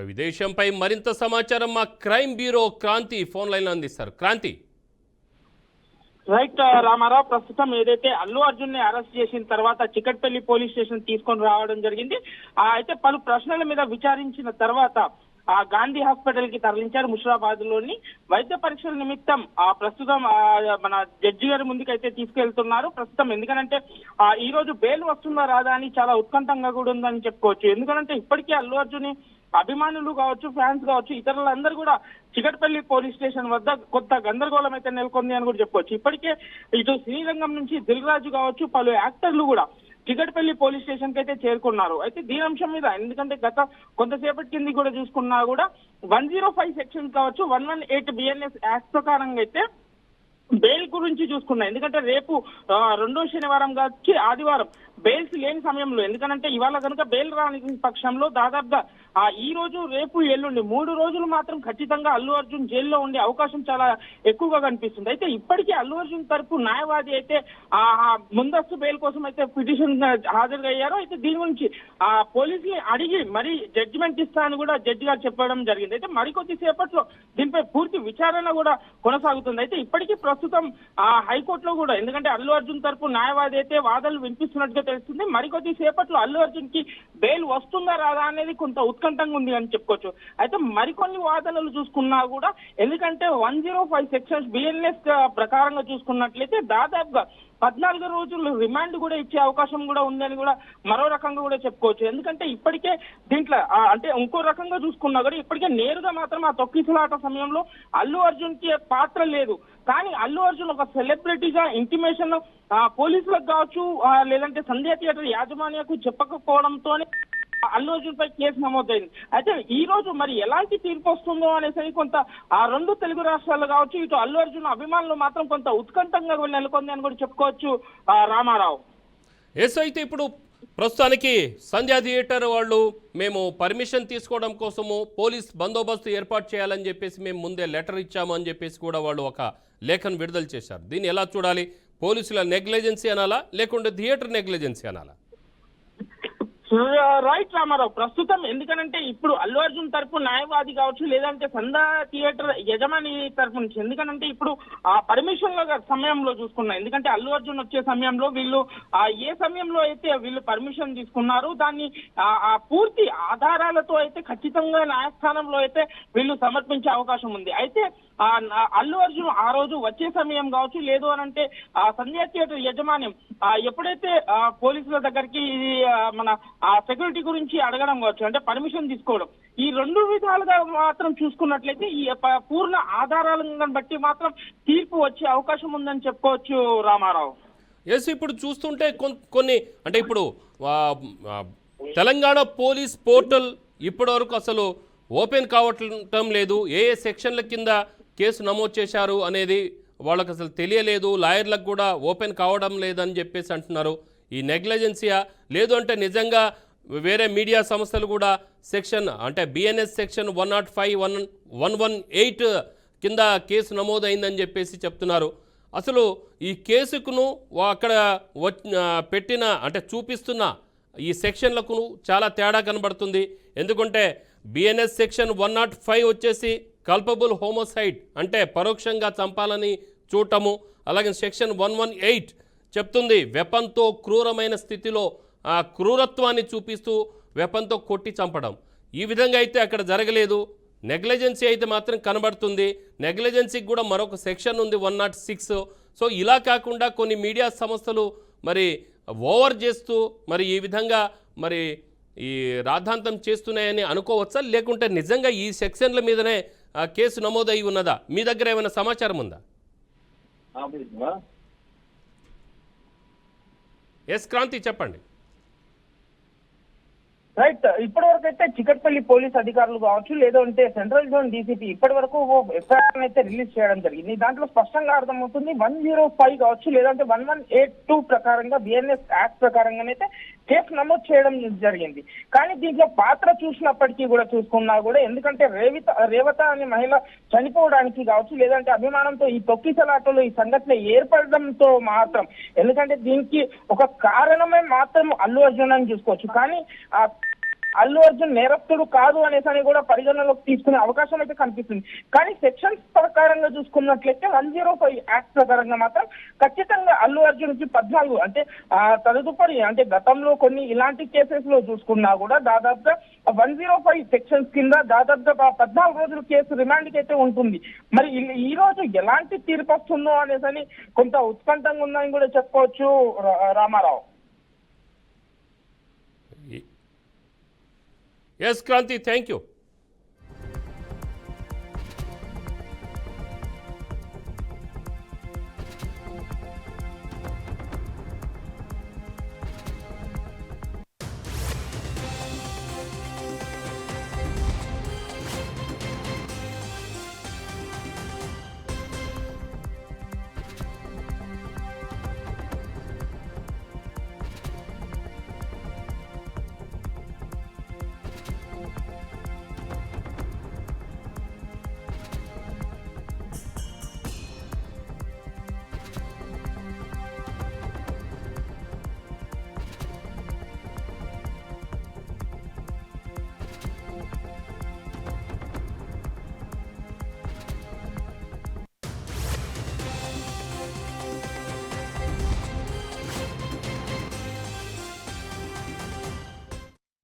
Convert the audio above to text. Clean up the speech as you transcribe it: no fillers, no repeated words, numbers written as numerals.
విదేశంపై మరింత సమాచారం మా crime bureau Kranti phone line లో అందిస్తారు. క్రాంతి. రైట్ రామారావు, ప్రస్తుతం ఏదైతే అల్లు అర్జున్ ని అరెస్ట్ చేసిన తర్వాత చికట్పల్లి పోలీస్ స్టేషన్ తీసుకొని రావడం జరిగింది. అయితే పలు ప్రశ్నల మీద విచారించిన తర్వాత గాంధీ హాస్పిటల్ కి తరలించారు. ముషిరాబాద్ లోని వైద్య పరీక్షల నిమిత్తం ప్రస్తుతం మన జడ్జి గారి ముందుకైతే తీసుకెళ్తున్నారు. ప్రస్తుతం ఎందుకంటే ఈ రోజు బెయిల్ వస్తుందా రాదా అని చాలా ఉత్కంఠంగా కూడా ఉందని చెప్పుకోవచ్చు. ఎందుకంటే ఇప్పటికే అల్లు అర్జున్ అభిమానులు కావచ్చు, ఫ్యాన్స్ కావచ్చు, ఇతరులందరూ కూడా చికట్పల్లి పోలీస్ స్టేషన్ వద్ద కొత్త గందరగోళం అయితే నెలకొంది అని కూడా చెప్పుకోవచ్చు. ఇప్పటికే ఇటు శ్రీరంగం నుంచి దిల్ రాజు కావచ్చు, పలు యాక్టర్లు కూడా చికట్పల్లి పోలీస్ స్టేషన్ కి అయితే చేరుకున్నారు. అయితే దీని అంశం మీద ఎందుకంటే గత కొంతసేపటి కింద కూడా చూసుకున్నా కూడా 105 సెక్షన్ కావచ్చు, 118 బిఎన్ఎస్ యాక్ట్ ప్రకారంగా అయితే బెయిల్ గురించి చూసుకున్నా. ఎందుకంటే రేపు రెండో శనివారం కావచ్చు ఆదివారం బెయిల్స్ లేని సమయంలో, ఎందుకంటే ఇవాళ కనుక బెయిల్ రాని పక్షంలో దాదాపుగా ఈ రోజు రేపు ఎల్లుండి 3 రోజులు మాత్రం ఖచ్చితంగా అల్లు అర్జున్ జైల్లో ఉండే అవకాశం చాలా ఎక్కువగా కనిపిస్తుంది. అయితే ఇప్పటికే అల్లు అర్జున్ తరపు న్యాయవాది అయితే ముందస్తు బెయిల్ కోసం అయితే పిటిషన్ హాజరయ్యారు. అయితే దీని గురించి పోలీసులు అడిగి మరీ జడ్జిమెంట్ ఇస్తా అని కూడా జడ్జి గారు చెప్పడం జరిగింది. అయితే మరికొద్ది సేపట్లో దీనిపై పూర్తి విచారణ కూడా కొనసాగుతుంది. అయితే ఇప్పటికీ ప్రస్తుతం హైకోర్టులో కూడా, ఎందుకంటే అల్లు అర్జున్ తరపు న్యాయవాది అయితే వాదనలు వినిపిస్తున్నట్టుగా తెలుస్తుంది. మరికొద్ది సేపట్లో అల్లు అర్జున్ కి బెయిల్ వస్తుందా రాదా అనేది కొంత ఉత్కంఠంగా ఉంది అని చెప్పుకోవచ్చు. అయితే మరికొన్ని వాదనలు చూసుకున్నా కూడా, ఎందుకంటే 105 సెక్షన్స్ బిఎన్ఎస్ ప్రకారంగా చూసుకున్నట్లయితే దాదాపుగా 14 రోజులు రిమాండ్ కూడా ఇచ్చే అవకాశం కూడా ఉందని కూడా మరో రకంగా కూడా చెప్పుకోవచ్చు. ఎందుకంటే ఇప్పటికే దీంట్లో అంటే ఇంకో రకంగా చూసుకున్నా కూడా ఇప్పటికే నేరుగా మాత్రం ఆ తొక్కిసలాట సమయంలో అల్లు అర్జున్ కి పాత్ర లేదు. కానీ అల్లు అర్జున్ ఒక సెలబ్రిటీగా ఇంటిమేషన్ పోలీసులకు కావచ్చు, లేదంటే సంధ్య థియేటర్ యాజమాన్యకు చెప్పకపోవడంతోనే అల్లు అర్జున్ పై కేసు నమోదైంది. అయితే ఈ రోజు మరి ఎలాంటి తీర్పు వస్తుందో అనేసి కొంత రెండు తెలుగు రాష్ట్రాలు కావచ్చు, ఇటు అల్లు అర్జున్ అభిమానులు మాత్రం కొంత ఉత్కంఠంగా నెలకొంది అని కూడా చెప్పుకోవచ్చు రామారావు. ఎస్, అయితే ఇప్పుడు ప్రస్తుతానికి సంధ్యా థియేటర్ వాళ్ళు మేము పర్మిషన్ తీసుకోవడం కోసము పోలీస్ బందోబస్తు ఏర్పాటు చేయాలని చెప్పేసి మేము ముందే లెటర్ ఇచ్చాము అని చెప్పేసి కూడా వాళ్ళు ఒక లేఖను విడుదల చేశారు. దీన్ని ఎలా చూడాలి? పోలీసుల నెగ్లిజెన్సీ అనాలా, లేకుంటే థియేటర్ నెగ్లిజెన్సీ అనాలా? రైట్ రామారావు, ప్రస్తుతం ఎందుకనంటే ఇప్పుడు అల్లు అర్జున్ తరపు న్యాయవాది కావచ్చు, లేదంటే సంధ్య థియేటర్ యజమాని తరపు నుంచి, ఎందుకనంటే ఇప్పుడు పర్మిషన్ల సమయంలో చూసుకున్నా, ఎందుకంటే అల్లు అర్జున్ వచ్చే సమయంలో వీళ్ళు ఏ సమయంలో అయితే వీళ్ళు పర్మిషన్ తీసుకున్నారు దాన్ని పూర్తి ఆధారాలతో అయితే ఖచ్చితంగా న్యాయస్థానంలో అయితే వీళ్ళు సమర్పించే అవకాశం ఉంది. అయితే అల్లు అర్జున్ ఆ రోజు వచ్చే సమయం కావచ్చు, లేదు అని అంటే సంధ్య థియేటర్ యజమాన్యం ఎప్పుడైతే పోలీసుల దగ్గరికి మన సెక్యూరిటీ గురించి అడగడం కావచ్చు, అంటే పర్మిషన్ తీసుకోవడం, ఈ రెండు విధాలుగా మాత్రం చూసుకున్నట్లయితే ఈ పూర్ణ ఆధారాలను బట్టి మాత్రం తీర్పు వచ్చే అవకాశం ఉందని చెప్పుకోవచ్చు రామారావు. ఎస్, ఇప్పుడు చూస్తుంటే కొన్ని అంటే ఇప్పుడు తెలంగాణ పోలీస్ పోర్టల్ ఇప్పటివరకు అసలు ఓపెన్ కావటం లేదు. ఏ సెక్షన్ల కింద కేసు నమోదు చేశారు అనేది వాళ్ళకి అసలు తెలియలేదు. లాయర్లకు కూడా ఓపెన్ కావడం లేదని చెప్పేసి అంటున్నారు. ఈ నెగ్లిజెన్సీయా, లేదు అంటే నిజంగా వేరే మీడియా సంస్థలు కూడా సెక్షన్ అంటే బిఎన్ఎస్ సెక్షన్ 105, 118 కింద కేసు నమోదైందని చెప్పేసి చెప్తున్నారు. అసలు ఈ కేసుకును అక్కడ పెట్టిన అంటే చూపిస్తున్న ఈ సెక్షన్లకు చాలా తేడా కనబడుతుంది. ఎందుకంటే బిఎన్ఎస్ సెక్షన్ 105 వచ్చేసి కల్పబుల్ హోమోసైడ్ అంటే పరోక్షంగా చంపాలని చూడటము. అలాగే సెక్షన్ 118 చెప్తుంది వెపన్తో క్రూరమైన స్థితిలో ఆ క్రూరత్వాన్ని చూపిస్తూ వెపన్తో కొట్టి చంపడం. ఈ విధంగా అయితే అక్కడ జరగలేదు. నెగ్లిజెన్సీ అయితే మాత్రం కనబడుతుంది. నెగ్లిజెన్సీకి కూడా మరొక సెక్షన్ ఉంది 106. సో ఇలా కాకుండా కొన్ని మీడియా సంస్థలు మరి ఓవర్ చేస్తూ మరి ఈ విధంగా మరి ఈ రాద్ధాంతం చేస్తున్నాయని అనుకోవచ్చా, లేకుంటే నిజంగా ఈ సెక్షన్ల మీదనే కేసు నమోదై ఉన్నదా? మీ దగ్గర ఏమైనా సమాచారం ఉందా? ఎస్ క్రాంతి, చెప్పండి. రైట్, ఇప్పటి వరకు అయితే చికట్పల్లి పోలీస్ అధికారులు కావచ్చు, లేదంటే సెంట్రల్ జోన్ డీసీపీ ఇప్పటి వరకు ఎఫ్ఐఆర్ అయితే రిలీజ్ చేయడం జరిగింది. దాంట్లో స్పష్టంగా అర్థమవుతుంది 105 కావచ్చు, లేదంటే 118 ప్రకారంగా బిఎన్ఎస్ యాక్ట్ ప్రకారంగానైతే కేసు నమోదు చేయడం జరిగింది. కానీ దీంట్లో పాత్ర చూసినప్పటికీ కూడా చూసుకున్నా కూడా, ఎందుకంటే రేవత అనే మహిళ చనిపోవడానికి కావచ్చు, లేదంటే అభిమానంతో ఈ తొక్కిసలాటలో ఈ సంఘటన ఏర్పడడంతో మాత్రం, ఎందుకంటే దీనికి ఒక కారణమే మాత్రం అల్లు అర్జున్ అని చూసుకోవచ్చు. కానీ అల్లు అర్జున్ నేరస్తుడు కాదు అనేసి కూడా పరిగణలోకి తీసుకునే అవకాశం అయితే కనిపిస్తుంది. కానీ సెక్షన్స్ ప్రకారంగా చూసుకున్నట్లయితే 105 యాక్ట్ ప్రకారంగా మాత్రం ఖచ్చితంగా అల్లు అర్జున్ కి 14 అంటే తదుపరి అంటే గతంలో కొన్ని ఇలాంటి కేసెస్ లో చూసుకున్నా కూడా దాదాపుగా 105 సెక్షన్స్ కింద దాదాపుగా 14 రోజులు కేసు రిమాండ్ కి అయితే ఉంటుంది. మరి ఈ రోజు ఎలాంటి తీర్పు వస్తుందో అనేసి కొంత ఉత్కంఠంగా ఉందని కూడా చెప్పుకోవచ్చు Ramarao. Yes Kranti, thank you.